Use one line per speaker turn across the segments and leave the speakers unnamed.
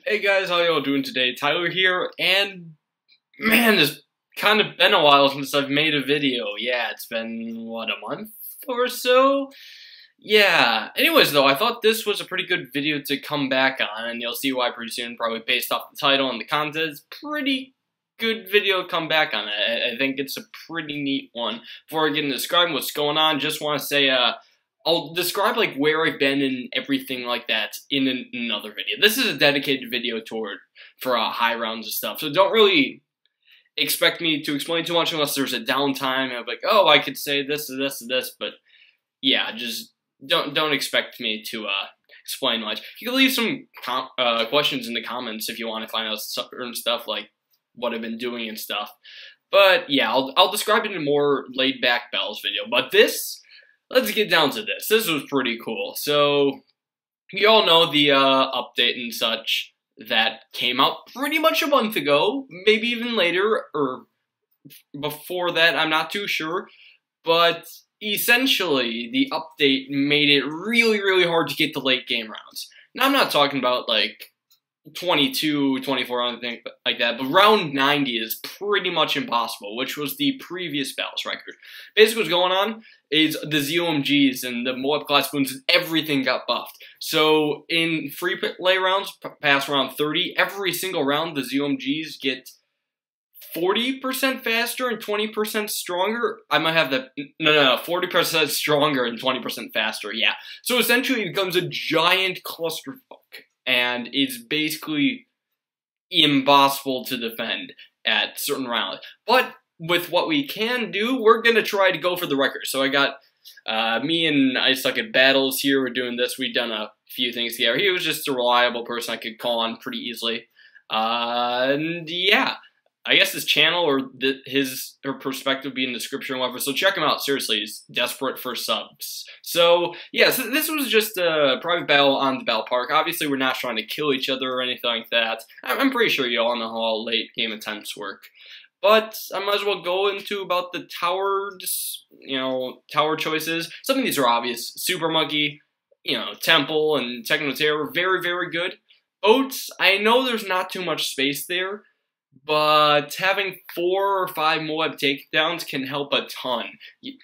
Hey guys, how y'all doing today? Tyler here, and man, it's kind of been a while since I've made a video. Yeah, it's been, what, a month or so? Yeah, anyways though, I thought this was a pretty good video to come back on, and you'll see why pretty soon, probably based off the title and the content. It's pretty good video to come back on. I think it's a pretty neat one. Before I get into describing what's going on, just want to say, I'll describe like where I've been and everything like that in another video. This is a dedicated video for high rounds and stuff, so don't really expect me to explain too much unless there's a downtime. I'm like, oh, I could say this and this and this, but yeah, just don't expect me to explain much. You can leave some questions in the comments if you want to find out certain stuff like what I've been doing and stuff. But yeah, I'll describe it in a more laid back battles video. But this. Let's get down to this. This was pretty cool. So, you all know the update and such that came out pretty much a month ago, maybe even later, or before that, I'm not too sure. But essentially, the update made it really, really hard to get to late game rounds. Now, I'm not talking about like 22, 24, anything like that, but round 90 is pretty much impossible, which was the previous battles record. Basically what's going on is the ZOMGs and the Moab class Bloons and everything got buffed. So in free play rounds, past round 30, every single round the ZOMGs get 40% faster and 20% stronger. I might have that. No, 40% stronger and 20% faster. Yeah. So essentially it becomes a giant clusterfuck. And it's basically impossible to defend at certain rounds. But with what we can do, we're going to try to go for the record. So I got me and I suck at battles here. We're doing this. We've done a few things together. He was just a reliable person I could call on pretty easily. And yeah, I guess his channel or her perspective will be in the description or whatever. So check him out. Seriously, he's desperate for subs. So yeah, so this was just a private battle on the battle park. Obviously, we're not trying to kill each other or anything like that. I'm pretty sure you all know how late game attempts work. But I might as well go into about the towers, tower choices. Some of these are obvious. Super Monkey, Temple, and Techno Terror, very, very good. Boats, I know there's not too much space there, but having 4 or 5 Moab takedowns can help a ton.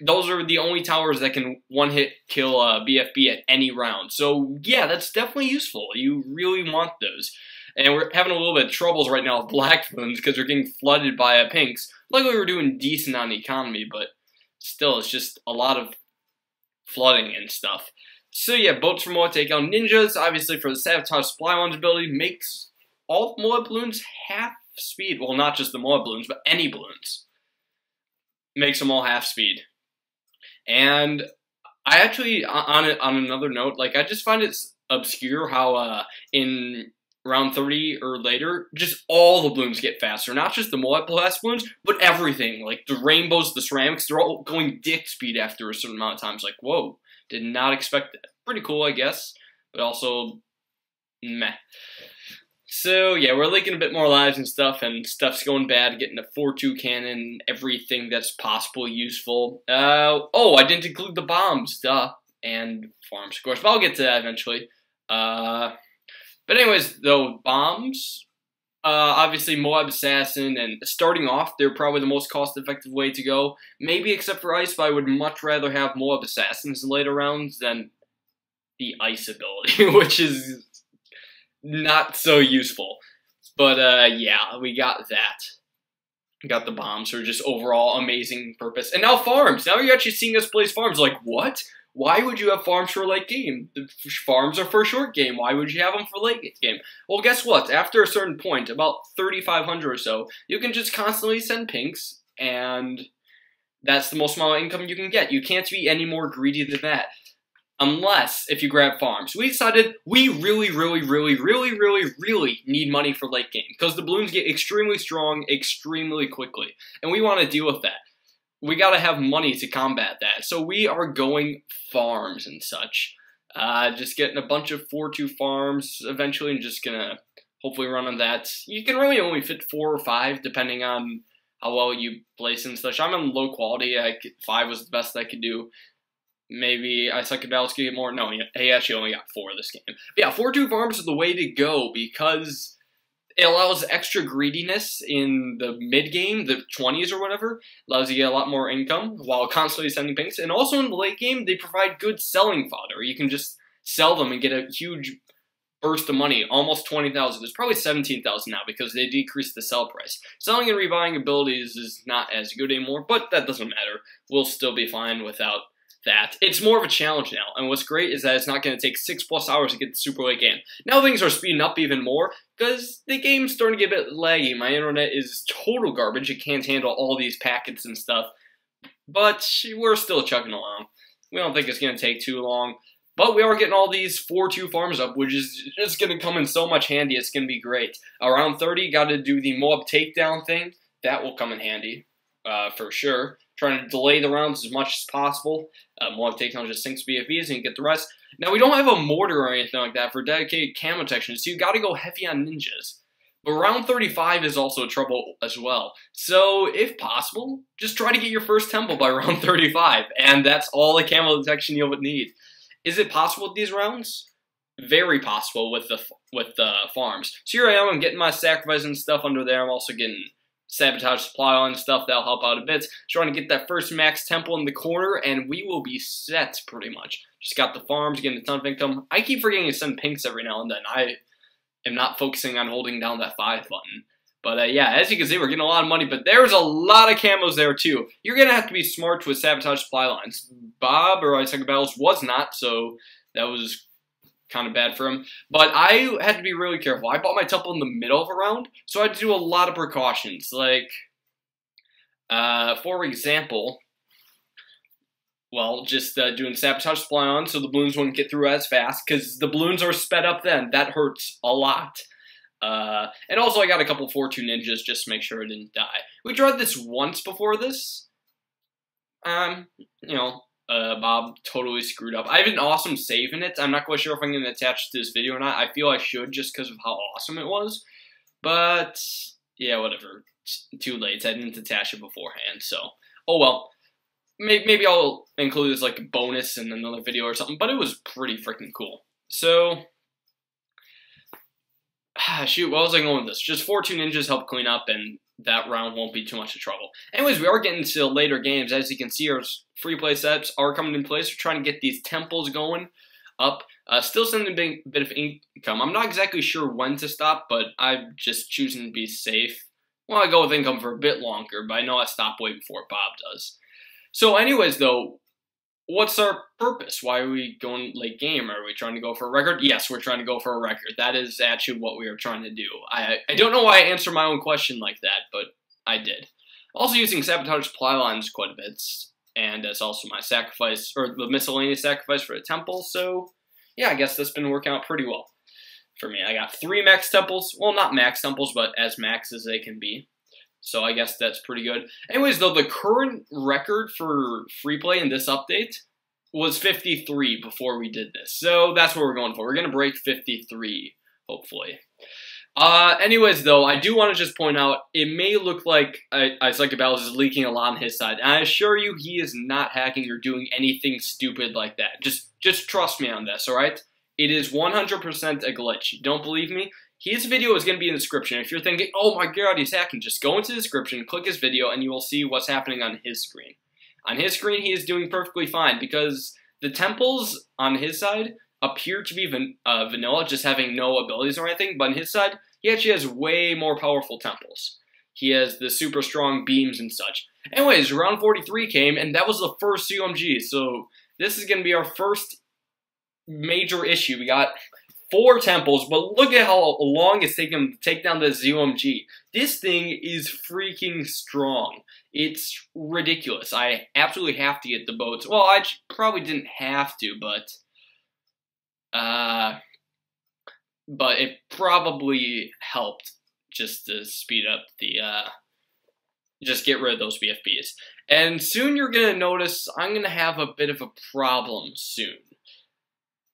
Those are the only towers that can one-hit kill BFB at any round. So yeah, that's definitely useful. You really want those. And we're having a little bit of troubles right now with Black Bloons because we're getting flooded by pinks. Luckily we're doing decent on the economy, but still it's just a lot of flooding and stuff. So yeah, boats for Moab takedown. Ninjas, obviously for the Sabotage Supply Launch ability, makes all Moab Bloons half speed. Well, not just the Moab Bloons, but any Bloons. Makes them all half speed. And I actually, on another note, like I just find it obscure how in round 30 or later, just all the Bloons get faster. Not just the Moab class Bloons, but everything. Like the rainbows, the ceramics, they're all going dick speed after a certain amount of time. It's like, whoa, did not expect that. Pretty cool, I guess, but also meh. So, yeah, we're leaking a bit more lives and stuff's going bad, getting a 4-2 cannon, everything that's possible useful. Oh, I didn't include the bombs, duh, and farms, of course, but I'll get to that eventually. But anyways, though, bombs, obviously Moab Assassin, and starting off, they're probably the most cost-effective way to go. Maybe except for Ice, but I would much rather have Moab Assassins in later rounds than the Ice ability, which is not so useful. But yeah, we got that. We got the bombs for just overall amazing purpose. And now farms. Now you're actually seeing us place farms. Like, what? Why would you have farms for late game? The farms are for short game. Why would you have them for late game? Well, guess what? After a certain point, about 3,500 or so, you can just constantly send pinks, and that's the most amount of income you can get. You can't be any more greedy than that. Unless, if you grab farms. We decided we really need money for late game. Because the Bloons get extremely strong extremely quickly. And we want to deal with that. We gotta have money to combat that. So we are going farms and such. Just getting a bunch of 4-2 farms eventually and just gonna hopefully run on that. You can really only fit 4 or 5 depending on how well you place and such. I'm on low quality. 5 was the best I could do. Maybe Psychedelics can get more. No, he actually only got 4 this game. But yeah, 4-2 farms is the way to go because it allows extra greediness in the mid-game, the 20s or whatever. Allows you to get a lot more income while constantly sending pinks. And also in the late game, they provide good selling fodder. You can just sell them and get a huge burst of money, almost 20,000. It's probably 17,000 now because they decreased the sell price. Selling and rebuying abilities is not as good anymore, but that doesn't matter. We'll still be fine without that. It's more of a challenge now, and what's great is that it's not going to take 6+ hours to get the super late game. Now things are speeding up even more because the game's starting to get a bit laggy. My internet is total garbage. It can't handle all these packets and stuff, but we're still chugging along. We don't think it's going to take too long. But we are getting all these 4-2 farms up, which is just going to come in so much handy. It's going to be great. Around 30, got to do the mob takedown thing. That will come in handy, for sure. Trying to delay the rounds as much as possible. Mob takedown just sinks BFBs and you get the rest. Now, we don't have a mortar or anything like that for dedicated camo protection, so you got to go heavy on ninjas. But round 35 is also trouble as well. So, if possible, just try to get your first temple by round 35. And that's all the camo detection you'll need. Is it possible with these rounds? Very possible with the farms. So here I am, I'm getting my sacrifice and stuff under there. I'm also getting sabotage supply on stuff that'll help out a bit. Trying to get that first max temple in the corner, and we will be set pretty much. Just got the farms, getting a ton of income. I keep forgetting to send pinks every now and then. I am not focusing on holding down that 5 button. But yeah, as you can see, we're getting a lot of money, but there's a lot of camos there too. You're going to have to be smart with sabotage supply lines. Bob, or Second Battles, was not, so that was kind of bad for him. But I had to be really careful. I bought my temple in the middle of a round, so I had to do a lot of precautions. Like, for example, well, just doing sabotage supply on so the balloons wouldn't get through as fast, because the balloons are sped up then. That hurts a lot. And also I got a couple 4-2 ninjas just to make sure I didn't die. We tried this once before this. Bob totally screwed up. I have an awesome save in it. I'm not quite sure if I'm going to attach to this video or not. I feel I should just because of how awesome it was. But, yeah, whatever. Too late. I didn't attach it beforehand, so. Oh well. Maybe I'll include this like a bonus in another video or something. But it was pretty freaking cool. So, shoot, what was I going with this? Just 4-2 ninjas help clean up, and that round won't be too much of trouble. Anyways, we are getting to later games. As you can see, our free play setups are coming in place. We're trying to get these temples going up. Still sending a bit of income. I'm not exactly sure when to stop, but I'm just choosing to be safe. Well, I go with income for a bit longer, but I know I stop way before Bob does. So anyways, though, what's our purpose? Why are we going late game? Are we trying to go for a record? Yes, we're trying to go for a record. That is actually what we are trying to do. I don't know why I answered my own question like that, but I did. Also using sabotage supply lines quite a bit, and that's also my sacrifice, or the miscellaneous sacrifice for the temple, so yeah, I guess that's been working out pretty well for me. I got 3 max temples. Well, not max temples, but as max as they can be. So I guess that's pretty good. Anyways, though, the current record for free play in this update was 53 before we did this. So that's what we're going for. We're going to break 53, hopefully. Anyways, though, I do want to just point out, it may look like Psychedelics is leaking a lot on his side. And I assure you, he is not hacking or doing anything stupid like that. Just trust me on this, alright? It is 100% a glitch. Don't believe me? His video is going to be in the description. If you're thinking, oh my god, he's hacking, just go into the description, click his video, and you will see what's happening on his screen. On his screen, he is doing perfectly fine, because the temples on his side appear to be vanilla, just having no abilities or anything, but on his side, he actually has way more powerful temples. He has the super strong beams and such. Anyways, round 43 came, and that was the first UMG, so this is going to be our first major issue. We got 4 temples, but look at how long it's taken him to take down this UMG. This thing is freaking strong. It's ridiculous. I absolutely have to get the boats. Well, I probably didn't have to, but it probably helped just to speed up the, just get rid of those BFBs. And soon you're going to notice I'm going to have a bit of a problem soon.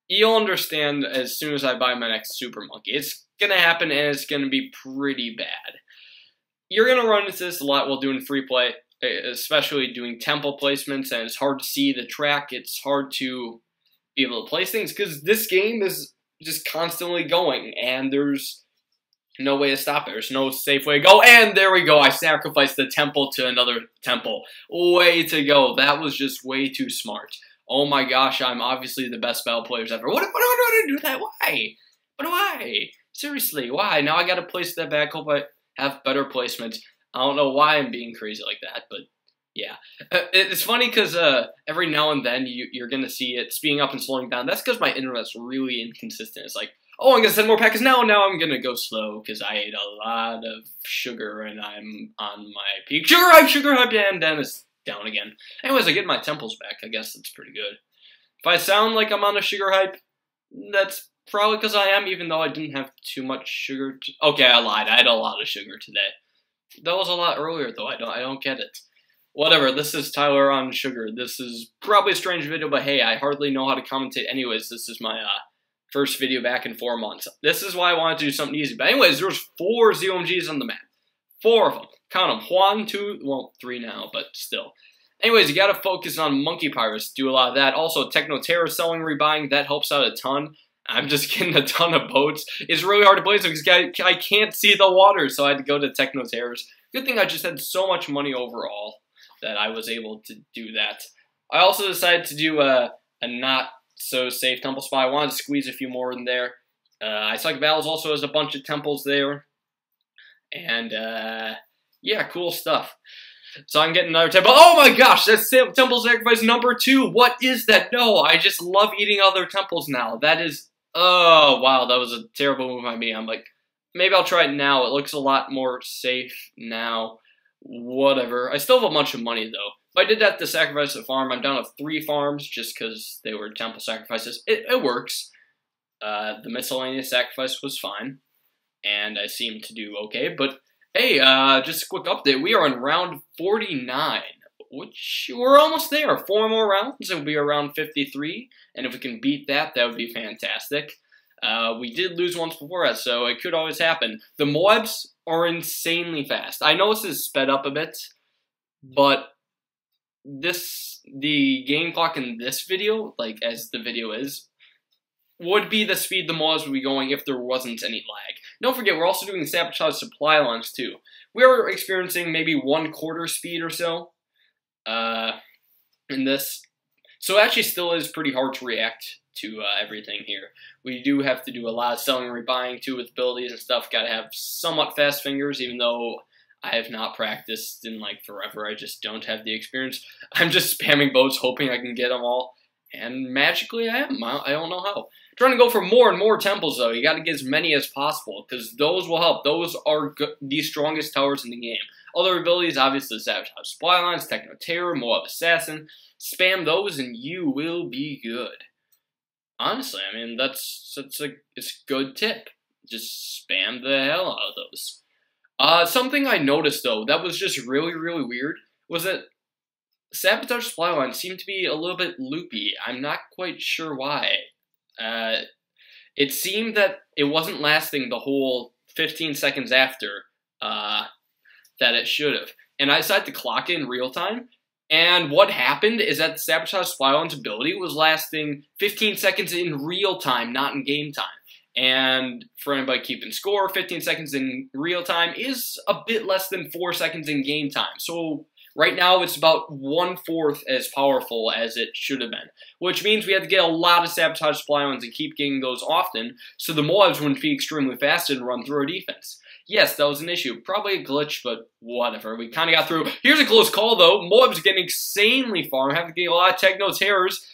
You'll understand as soon as I buy my next Super Monkey. It's going to happen, and it's going to be pretty bad. You're going to run into this a lot while doing free play. especially doing temple placements, and it's hard to see the track. It's hard to be able to place things because this game is just constantly going, and there's no way to stop it. There's no safe way to go, and there we go. I sacrificed the temple to another temple. Way to go. That was just way too smart. Oh my gosh, I'm obviously the best battle players ever. What do I do that? Why? But why? Seriously, why? Now I gotta place that back. Hope I have better placements. I don't know why I'm being crazy like that, but yeah. It's funny because every now and then you're gonna see it speeding up and slowing down. That's because my internet's really inconsistent. It's like, oh, I'm gonna send more packets now. Now I'm gonna go slow because I ate a lot of sugar and I'm on my peak sugar hype, and then it's down again. Anyways, I get my temples back. I guess that's pretty good. If I sound like I'm on a sugar hype, that's probably because I am, even though I didn't have too much sugar. Okay, I lied. I had a lot of sugar today. That was a lot earlier, though. I don't get it. Whatever. This is Tyler on sugar. This is probably a strange video, but hey, I hardly know how to commentate. Anyways, this is my first video back in 4 months. This is why I wanted to do something easy. But anyways, there was 4 ZOMGs on the map. 4 of them. Count them. 1, 2, well, 3 now, but still. Anyways, you gotta focus on Monkey Pirates. Do a lot of that. Also, Techno Terror selling, rebuying. That helps out a ton. I'm just getting a ton of boats. It's really hard to place them because I can't see the water, so I had to go to Techno Terrors. Good thing I just had so much money overall that I was able to do that. I also decided to do a not so safe temple spot. I wanted to squeeze a few more in there. I Suck Battles also has a bunch of temples there. And yeah, cool stuff. So I'm getting another temple. Oh my gosh, that's temple sacrifice number 2. What is that? No, I just love eating other temples now. That is, oh wow, that was a terrible move by me. I'm like, maybe I'll try it now. It looks a lot more safe now. Whatever. I still have a bunch of money though. If I did that to sacrifice a farm, I'm down to 3 farms just because they were temple sacrifices. It works. The miscellaneous sacrifice was fine, and I seem to do okay. But hey, just a quick update. We are on round 49, which we're almost there. 4 more rounds, and we'll be around 53. And if we can beat that, that would be fantastic. We did lose once before that, so it could always happen. The Moabs are insanely fast. I know this is sped up a bit, but the game clock in this video, like as the video is, would be the speed the Moabs would be going if there wasn't any lag. Don't forget, we're also doing sabotage supply lines too. We are experiencing maybe 1/4 speed or so in this. So it actually still is pretty hard to react to everything here. We do have to do a lot of selling and rebuying too with abilities and stuff. Gotta have somewhat fast fingers, even though I have not practiced in like forever. I just don't have the experience. I'm just spamming boats hoping I can get them all. And magically I am. I don't know how. Trying to go for more and more temples though. You gotta get as many as possible because those will help. Those are the strongest towers in the game. Other abilities, obviously, Sabotage Supply Lines, Techno Terror, Moab Assassin. Spam those and you will be good. Honestly, I mean, it's a good tip. Just spam the hell out of those. Something I noticed, though, that was just really, really weird, was that Sabotage Supply Lines seemed to be a little bit loopy. I'm not quite sure why. It seemed that it wasn't lasting the whole 15 seconds after that it should have. And I decided to clock it in real time. And what happened is that the Sabotage Supply Line's ability was lasting 15 seconds in real time, not in game time. And for anybody keeping score, 15 seconds in real time is a bit less than 4 seconds in game time. So right now it's about 1/4 as powerful as it should have been. Which means we have to get a lot of Sabotage Supply Lines and keep getting those often, so the Moabs wouldn't be extremely fast and run through our defense. Yes, that was an issue. Probably a glitch, but whatever. We kind of got through. Here's a close call, though. Moabs getting insanely far. I'm having to get a lot of Techno Terrors.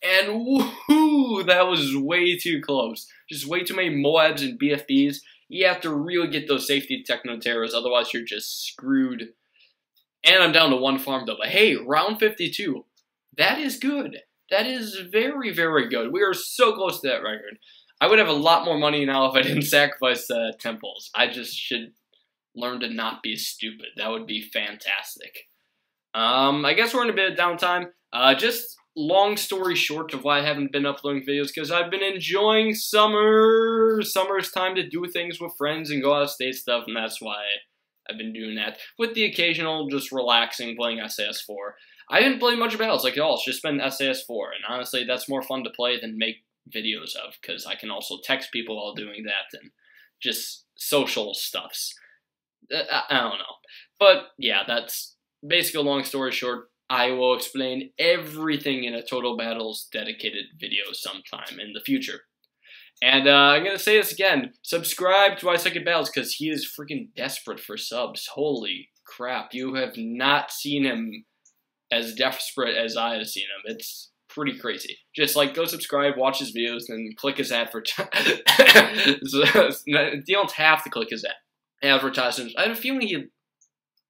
And woohoo, that was way too close. Just way too many Moabs and BFBs. You have to really get those safety Techno Terrors, otherwise you're just screwed. And I'm down to 1 farm, though. But hey, round 52. That is good. That is very, very good. We are so close to that record. I would have a lot more money now if I didn't sacrifice temples. I just should learn to not be stupid. That would be fantastic. I guess we're in a bit of downtime. Just long story short of why I haven't been uploading videos, because I've been enjoying summer. Summer's time to do things with friends and go out of state stuff, and that's why I've been doing that, with the occasional just relaxing playing SAS4. I didn't play much battles like at all, it's just been SAS4, and honestly, that's more fun to play than make videos of, because I can also text people while doing that, and just social stuffs. I don't know. But, yeah, that's basically a long story short. I will explain everything in a Total Battles dedicated video sometime in the future. And I'm going to say this again, subscribe to Second Battles, because he is freaking desperate for subs. Holy crap, you have not seen him as desperate as I have seen him. It's pretty crazy. Just like go subscribe, watch his videos, and click his advertisement. You don't have to click his advertisements. I have a feeling he...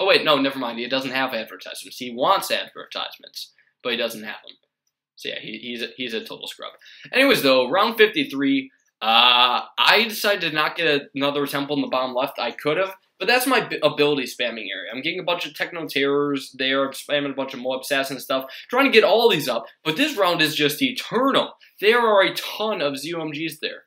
Oh wait, no, never mind. He doesn't have advertisements. He wants advertisements, but he doesn't have them. So yeah, he's a total scrub. Anyways, though, round 53, I decided to not get another temple in the bottom left. I could have, but that's my ability spamming area. I'm getting a bunch of Techno Terrors there. I'm spamming a bunch of Moab Assassin stuff, trying to get all these up. But this round is just eternal. There are a ton of ZOMGs there.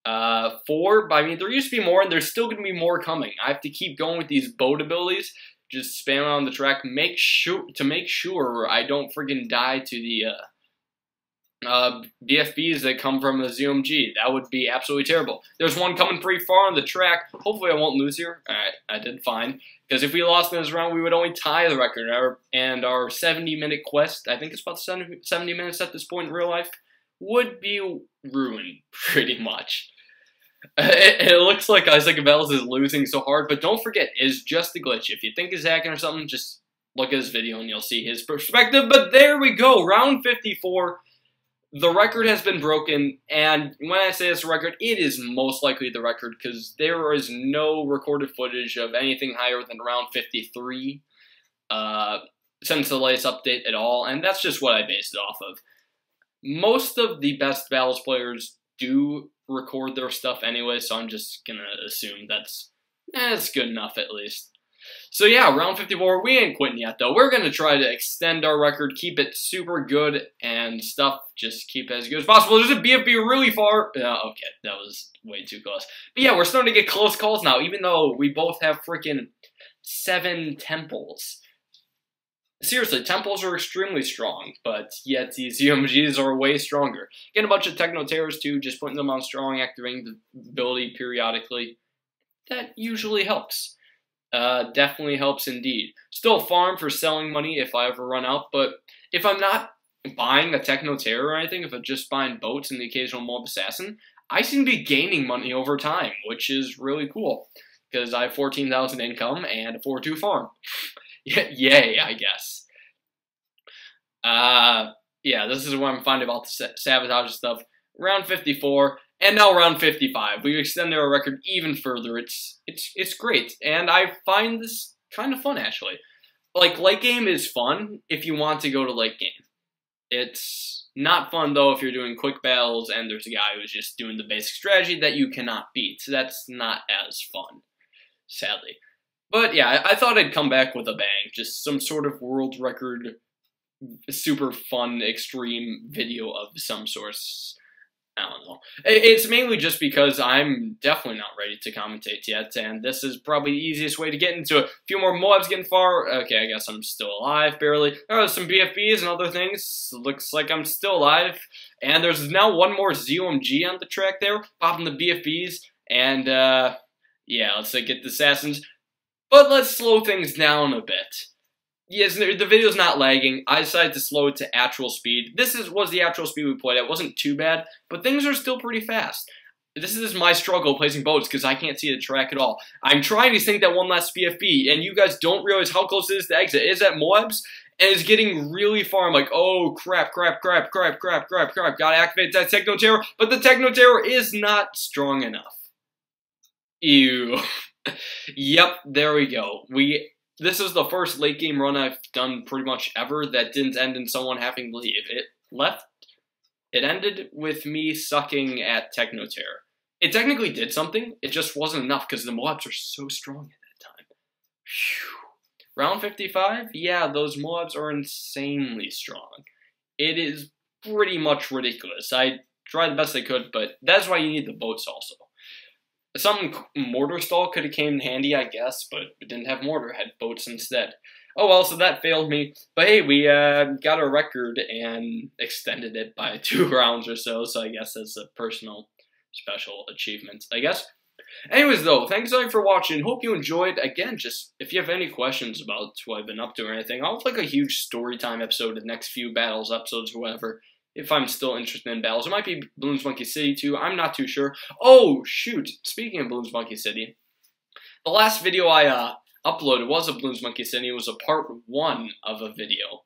4, I mean, there used to be more, and there's still going to be more coming. I have to keep going with these boat abilities, just spam on the track, make sure I don't friggin' die to the, BFBs that come from the ZOMG. That would be absolutely terrible. There's one coming pretty far on the track. Hopefully I won't lose here. Alright, I did fine. Because if we lost in this round, we would only tie the record. And our 70-minute quest, I think it's about 70 minutes at this point in real life, would be ruined, pretty much. It looks like Second Battles is losing so hard, but don't forget, it's just a glitch. If you think he's hacking or something, just look at his video and you'll see his perspective. But there we go, round 54. The record has been broken, and when I say it's a record, it is most likely the record, because there is no recorded footage of anything higher than round 53 since the latest update at all, and that's just what I based it off of. Most of the best Battles players do record their stuff anyway, so I'm just gonna assume that's good enough at least. So yeah, round 54, we ain't quitting yet though. We're gonna try to extend our record, keep it super good and stuff, just keep it as good as possible. There's a BFB really far. Okay, that was way too close. But yeah, we're starting to get close calls now, even though we both have freaking 7 temples. Seriously, temples are extremely strong, but yet these UMGs are way stronger. Getting a bunch of Techno Terrors too, just putting them on strong, activating the ability periodically. That usually helps. Definitely helps indeed. Still farm for selling money if I ever run out, but if I'm not buying a Techno Terror or anything, if I'm just buying boats and the occasional Mob Assassin, I seem to be gaining money over time, which is really cool, because I have 14,000 income and a 4-2 farm. Yay, I guess. Yeah, this is what I'm finding about the sabotage stuff. Round 54, and now round 55. We've extended our record even further. It's great, and I find this kind of fun, actually. Like, late game is fun if you want to go to late game. It's not fun, though, if you're doing quick battles and there's a guy who's just doing the basic strategy that you cannot beat. That's not as fun, sadly. But yeah, I thought I'd come back with a bang. Just some sort of world record, super fun, extreme video of some sort. I don't know. It's mainly just because I'm definitely not ready to commentate yet, and this is probably the easiest way to get into a few more Moabs getting far. Okay, I guess I'm still alive, barely. There's some BFBs and other things. Looks like I'm still alive. And there's now one more ZOMG on the track there, popping the BFBs. And, yeah, let's get the Assassins. But let's slow things down a bit. Yes, the video's not lagging. I decided to slow it to actual speed. This was the actual speed we played at. It wasn't too bad, but things are still pretty fast. This is my struggle placing boats because I can't see the track at all. I'm trying to sink that one last BFB, and you guys don't realize how close it is to exit. It is at Moabs, and it's getting really far. I'm like, oh, crap. Gotta activate that Techno Terror, but the Techno Terror is not strong enough. Ew. Yep, there we go. This is the first late game run I've done pretty much ever that didn't end in someone having to leave. It ended with me sucking at Techno Terror. It technically did something, it just wasn't enough because the Moabs are so strong at that time. Phew. Round 55? Yeah, those Moabs are insanely strong. It is pretty much ridiculous. I tried the best I could, but that's why you need the boats also. Some mortar stall could have came in handy, I guess, but it didn't have mortar, it had boats instead. Oh well, so that failed me. But hey, we got a record and extended it by 2 rounds or so I guess that's a personal special achievement, I guess. Anyways, though, thanks for watching. Hope you enjoyed. Again, just if you have any questions about what I've been up to or anything, I'll have like a huge story time episode in the next few battles episodes or whatever. If I'm still interested in battles. It might be Bloons Monkey City too. I'm not too sure. Oh, shoot. Speaking of Bloons Monkey City, the last video I uploaded was of Bloons Monkey City. It was a part 1 of a video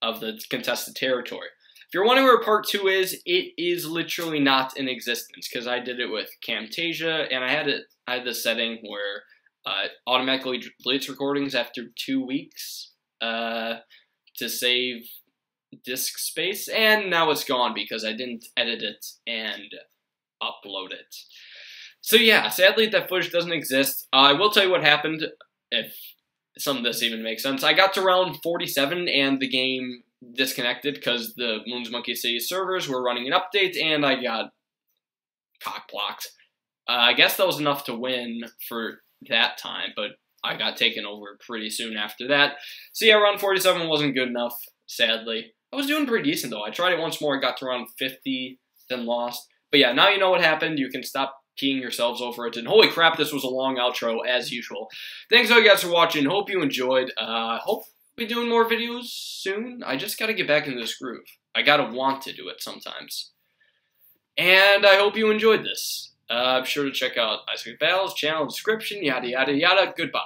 of the contested territory. If you're wondering where part 2 is, it is literally not in existence because I did it with Camtasia and I had the setting where it automatically deletes recordings after 2 weeks to save disk space, and now it's gone because I didn't edit it and upload it. So yeah, sadly that footage doesn't exist. I will tell you what happened, if some of this even makes sense. I got to round 47 and the game disconnected because the Bloons Monkey City servers were running an update and I got cock-blocked. I guess that was enough to win for that time, but I got taken over pretty soon after that. So yeah, round 47 wasn't good enough, sadly. I was doing pretty decent, though. I tried it once more, I got to around 50, then lost. But yeah, now you know what happened. You can stop peeing yourselves over it. And holy crap, this was a long outro, as usual. Thanks all you guys for watching. Hope you enjoyed. Hope we'll be doing more videos soon. I just gotta get back into this groove. I gotta want to do it sometimes. And I hope you enjoyed this. Be sure to check out Ice Cream Battles, channel description, yada yada yada. Goodbye.